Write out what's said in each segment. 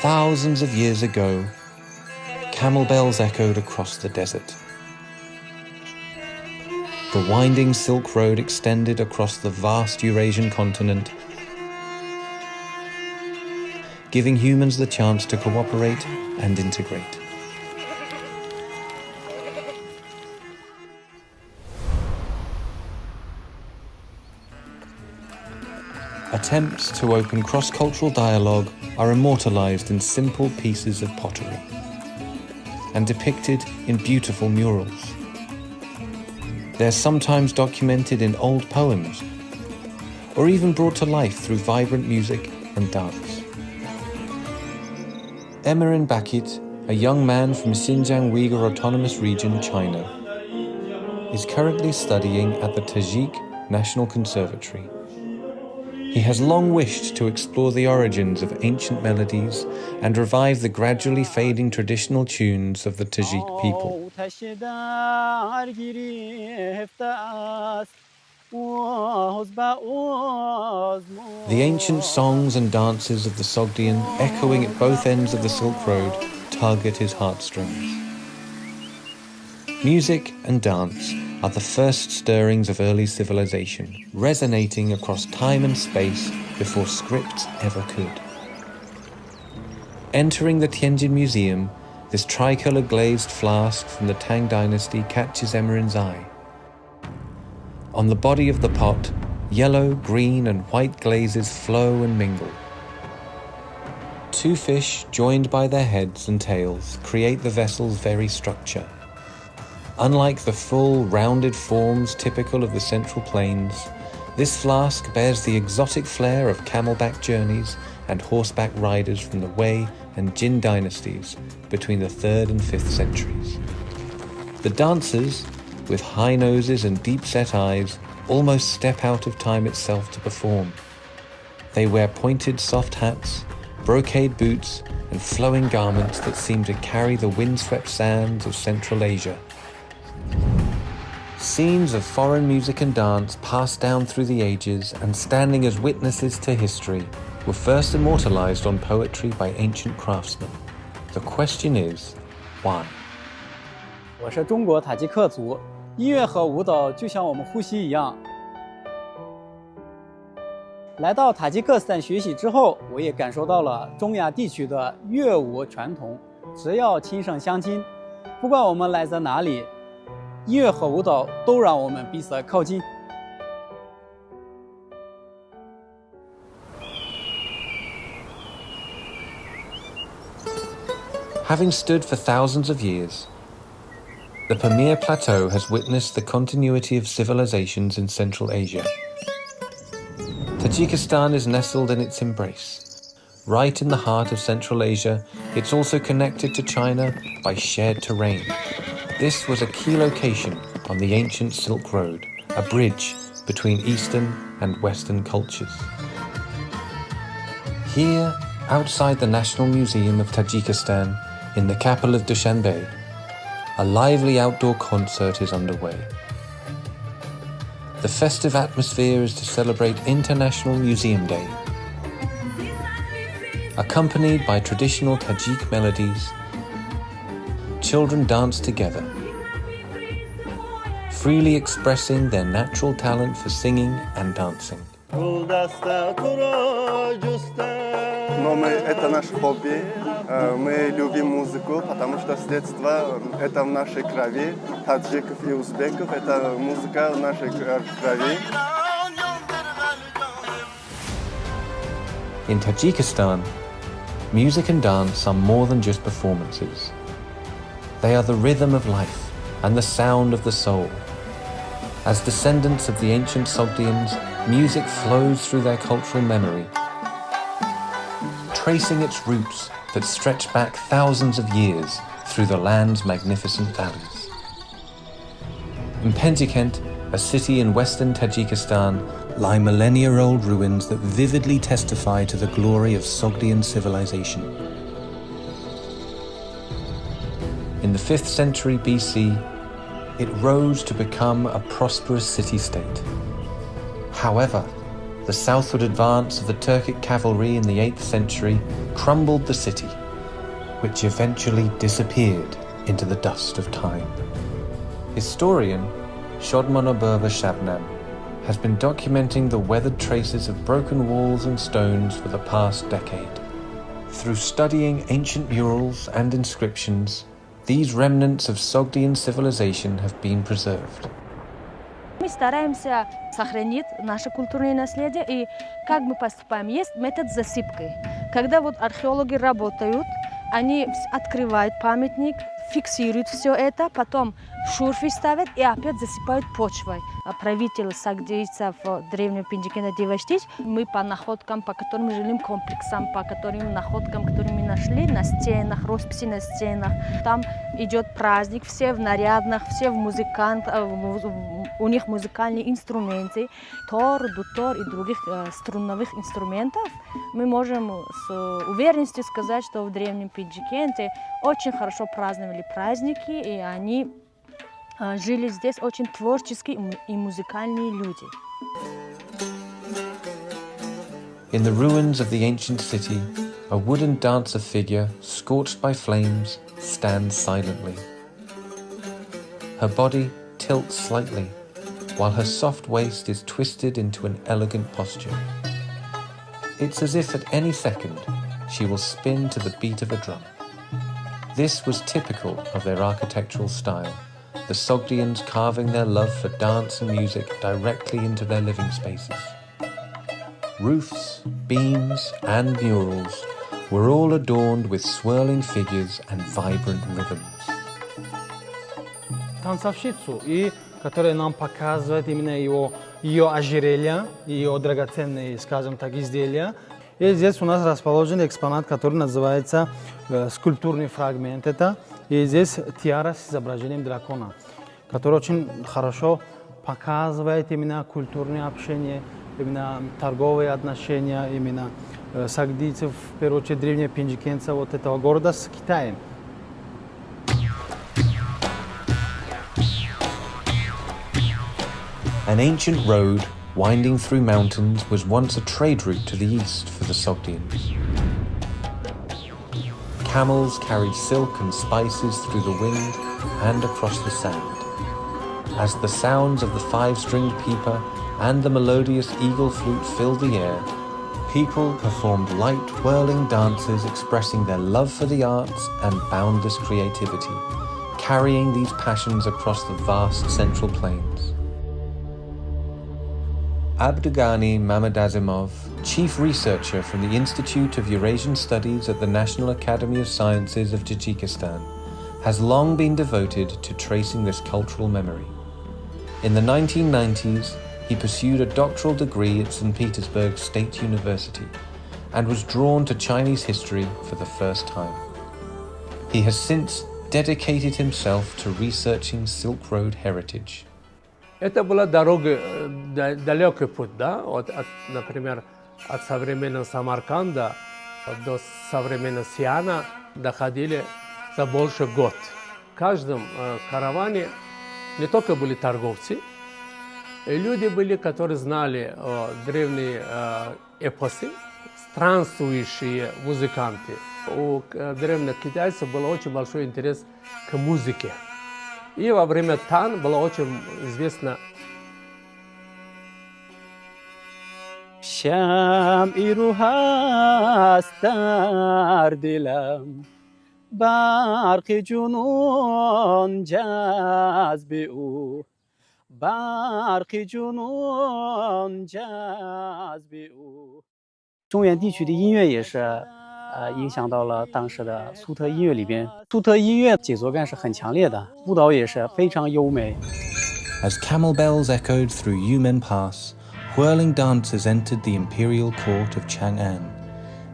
Thousands of years ago, camel bells echoed across the desert. The winding Silk Road extended across the vast Eurasian continent, giving humans the chance to cooperate and integrate. Attempts to open cross-cultural dialogue are immortalized in simple pieces of pottery and depicted in beautiful murals. They're sometimes documented in old poems or even brought to life through vibrant music and dance. Emmerin Bakit, a young man from Xinjiang Uyghur Autonomous Region, China, is currently studying at the Tajik National Conservatory. He has long wished to explore the origins of ancient melodies and revive the gradually fading traditional tunes of the Tajik people. The ancient songs and dances of the Sogdian, echoing at both ends of the Silk Road, tug at his heartstrings. Music and dance are the first stirrings of early civilization, resonating across time and space before scripts ever could. Entering the Tianjin Museum, this tricolour glazed flask from the Tang dynasty catches Emmerin's eye. On the body of the pot, yellow, green and white glazes flow and mingle. Two fish, joined by their heads and tails, create the vessel's very structure. Unlike the full, rounded forms typical of the Central Plains, this flask bears the exotic flair of camelback journeys and horseback riders from the Wei and Jin dynasties between the 3rd and 5th centuries. The dancers, with high noses and deep-set eyes, almost step out of time itself to perform. They wear pointed soft hats, brocade boots, and flowing garments that seem to carry the windswept sands of Central Asia. Scenes of foreign music and dance passed down through the ages and standing as witnesses to history were first immortalized on poetry by ancient craftsmen. The question is, why? 我是中国塔吉克族，音乐和舞蹈就像我们呼吸一样。来到塔吉克斯坦学习之后，我也感受到了中亚地区的乐舞传统，只要亲身相亲，不管我们来自哪里，音乐和舞蹈都让我们彼此靠近。Having stood for thousands of years, the Pamir Plateau has witnessed the continuity of civilizations in Central Asia. Tajikistan is nestled in its embrace. Right in the heart of Central Asia, it's also connected to China by shared terrain. This was a key location on the ancient Silk Road, a bridge between Eastern and Western cultures. Here, outside the National Museum of Tajikistan, in the capital of Dushanbe, a lively outdoor concert is underway. The festive atmosphere is to celebrate International Museum Day. Accompanied by traditional Tajik melodies, children dance together, freely expressing their natural talent for singing and dancing. Но это наше хобби, мы любим музыку, потому что с детства это в нашей крови, таджиков и узбеков, это музыка в нашей крови. In Tajikistan, music and dance are more than just performances. They are the rhythm of life and the sound of the soul. As descendants of the ancient Sogdians, music flows through their cultural memory, tracing its roots that stretch back thousands of years through the land's magnificent valleys. In Penjikent, a city in western Tajikistan, lie millennia-old ruins that vividly testify to the glory of Sogdian civilization. In the 5th century BC, it rose to become a prosperous city-state. However, the southward advance of the Turkic cavalry in the 8th century crumbled the city, which eventually disappeared into the dust of time. Historian Shodmonobova Shabnam has been documenting the weathered traces of broken walls and stones for the past decade. Through studying ancient murals and inscriptions, these remnants of Sogdian civilization have been preserved. Мы стараемся сохранить наше культурное наследие, и как мы поступаем? Есть метод засыпки. Когда вот археологи работают, они открывают памятник, фиксируют все это, потом шурфы ставят и опять засыпают почвой. Правитель сагдийцев в древнем Пинджикене Деваштич, мы по находкам, по которым жилым комплексам, по которым находкам, которые мы нашли на стенах, росписи на стенах, там идет праздник, все в нарядах, все в музыкантах, у них музыкальные инструменты, тор, дутор и других струнных инструментов. Мы можем с уверенностью сказать, что в древнем Пинджикене очень хорошо праздновали праздники, и они жили здесь очень творческие и музыкальные люди. In the ruins of the ancient city, a wooden dancer figure, scorched by flames, stands silently. Her body tilts slightly, while her soft waist is twisted into an elegant posture. It's as if at any second she will spin to the beat of a drum. This was typical of their architectural style, the Sogdians carving their love for dance and music directly into their living spaces. Roofs, beams, and murals were all adorned with swirling figures and vibrant rhythms. Танцовщицу, и которая нам показывает именно ее ожерелья, ее драгоценные, скажем так, изделия. И здесь у нас расположен экспонат, который называется скульптурный фрагмент. И здесь тиара с изображением дракона, который очень хорошо показывает именно культурное общение, именно торговые отношения, именно сагдийцев, в первую очередь древнего пинджикенца, вот этого города с Китаем. An ancient road winding through mountains was once a trade route to the east for the Sogdians. Camels carried silk and spices through the wind and across the sand. As the sounds of the five-stringed pipa and the melodious eagle flute filled the air, people performed light, whirling dances expressing their love for the arts and boundless creativity, carrying these passions across the vast central plains. Abdugani Mamedazimov, chief researcher from the Institute of Eurasian Studies at the National Academy of Sciences of Tajikistan, has long been devoted to tracing this cultural memory. In the 1990s, he pursued a doctoral degree at St. Petersburg State University and was drawn to Chinese history for the first time. He has since dedicated himself to researching Silk Road heritage. Это была дорога, далекий путь, да, например, от современного Самарканда до современного Сиана доходили за больше года. В каждом караване не только были торговцы, и люди были, которые знали древние эпосы, странствующие музыканты. У древних китайцев был очень большой интерес к музыке. И во время Тан было очень известно. شمعی رو هست در دلم برق جنون جذب او برق جنون جذب او 中原地区的音乐也是影响到了当时的粟特音乐里边，粟特音乐节奏感是很强烈的，舞蹈也是非常优美。As camel bells echoed through Yumen Pass, whirling dancers entered the imperial court of Chang'an.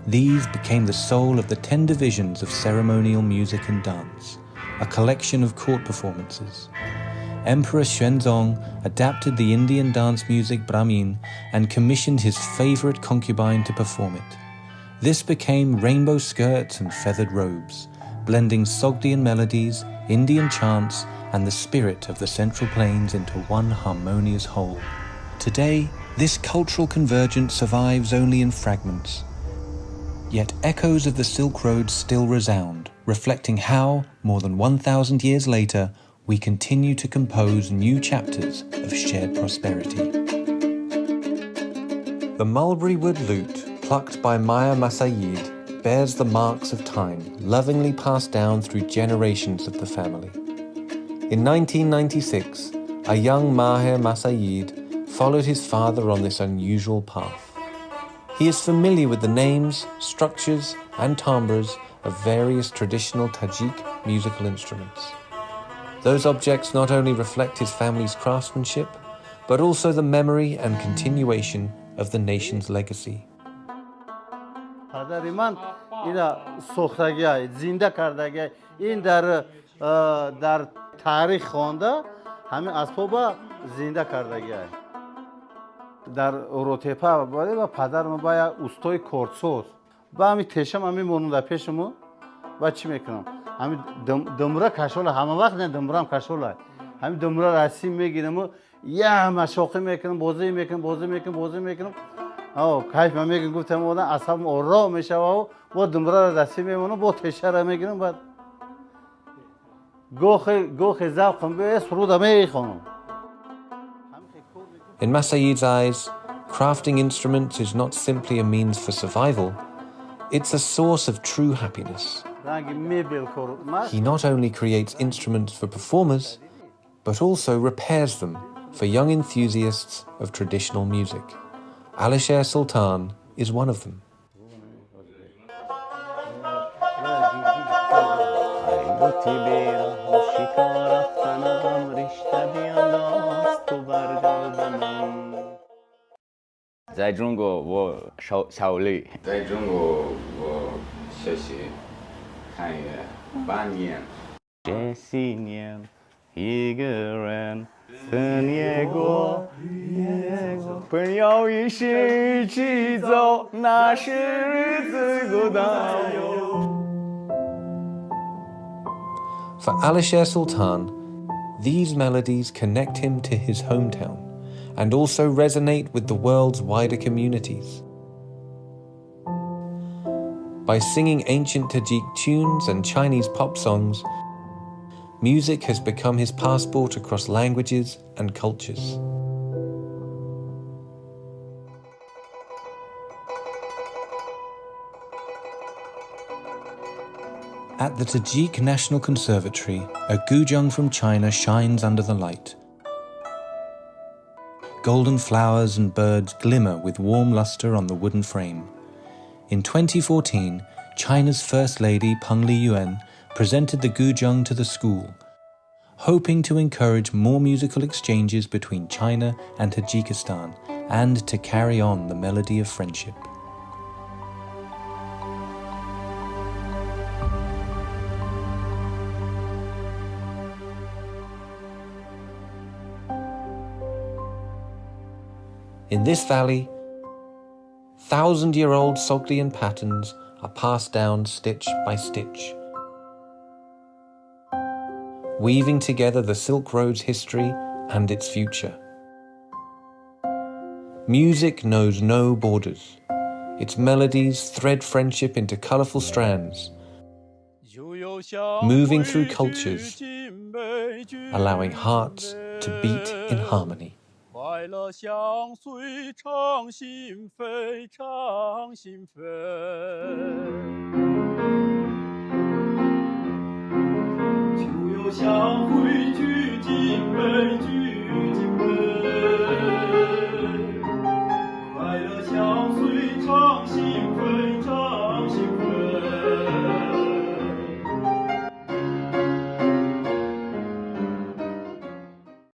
These became the soul of the 10 divisions of ceremonial music and dance, a collection of court performances. Emperor Xuanzong adapted the Indian dance music Brahmin and commissioned his favorite concubine to perform it. This became rainbow skirts and feathered robes, blending Sogdian melodies, Indian chants, and the spirit of the Central Plains into one harmonious whole. Today, this cultural convergence survives only in fragments. Yet echoes of the Silk Road still resound, reflecting how, more than 1,000 years later, we continue to compose new chapters of shared prosperity. The mulberry wood lute, plucked by Maya Masayid, bears the marks of time, lovingly passed down through generations of the family. In 1996, a young Maher Masayid followed his father on this unusual path. He is familiar with the names, structures, and timbres of various traditional Tajik musical instruments. Those objects not only reflect his family's craftsmanship, but also the memory and continuation of the nation's legacy. پدر من اینا ساختگی زنده کردگی این در تاریخ خوانده همین اسباب زنده کردگی در اروتپا و پدر من باید استای کورتسوس با همین تشم همین مونده پیشمو و چی میکنم همین دمره کشوله همه وقت نه دمره هم کشوله همین دمره رسیم میگیرم یه مشاقی میکنم بازی میکنم کایف من میگم گفتم اون اصلا آرام میشه و با دمره را دستی میمونه با تشه را میگیرم بعد گوخ ذوقم به سرود میخونم. In Masayid's eyes, crafting instruments is not simply a means for survival, it's a source of true happiness. He not only creates instruments for performers, but also repairs them for young enthusiasts of traditional music. Alisher Sultan is one of them.在中国我效力，在中国我学习汉语8年。这些年一个人分也过，朋友一起一起走，那些日子过得有。 For Alisher Sultan, these melodies connect him to his hometown and also resonate with the world's wider communities. By singing ancient Tajik tunes and Chinese pop songs, music has become his passport across languages and cultures. At the Tajik National Conservatory, a guzheng from China shines under the light. Golden flowers and birds glimmer with warm luster on the wooden frame. In 2014, China's First Lady Peng Liyuan presented the guzheng to the school, hoping to encourage more musical exchanges between China and Tajikistan and to carry on the melody of friendship. In this valley, 1,000-year-old Sogdian patterns are passed down stitch by stitch, weaving together the Silk Road's history and its future. Music knows no borders. Its melodies thread friendship into colourful strands, moving through cultures, allowing hearts to beat in harmony. 快乐相随，常心飞，常心飞。就有相会聚尽美。